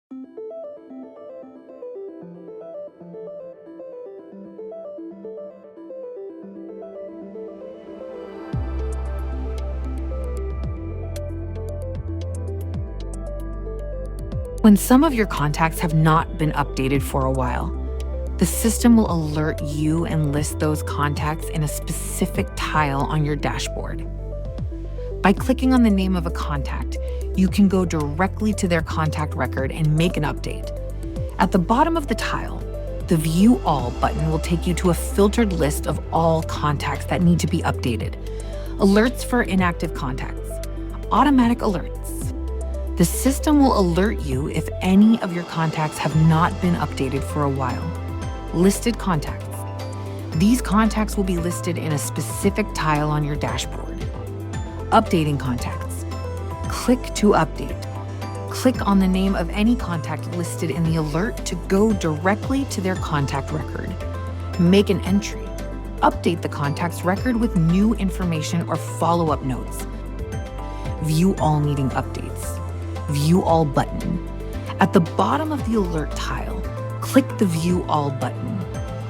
When some of your contacts have not been updated for a while, the system will alert you and list those contacts in a specific tile on your dashboard. By clicking on the name of a contact, you can go directly to their contact record and make an update. At the bottom of the tile, the View All button will take you to a filtered list of all contacts that need to be updated. Alerts for inactive contacts, automatic alerts. The system will alert you if any of your contacts have not been updated for a while. Listed contacts. These contacts will be listed in a specific tile on your dashboard. Updating contacts. Click to update. Click on the name of any contact listed in the alert to go directly to their contact record. Make an entry. Update the contact's record with new information or follow-up notes. View all needing updates. View All button. At the bottom of the alert tile, click the View All button.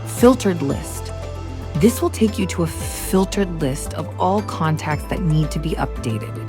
Filtered list. This will take you to a filtered list of all contacts that need to be updated.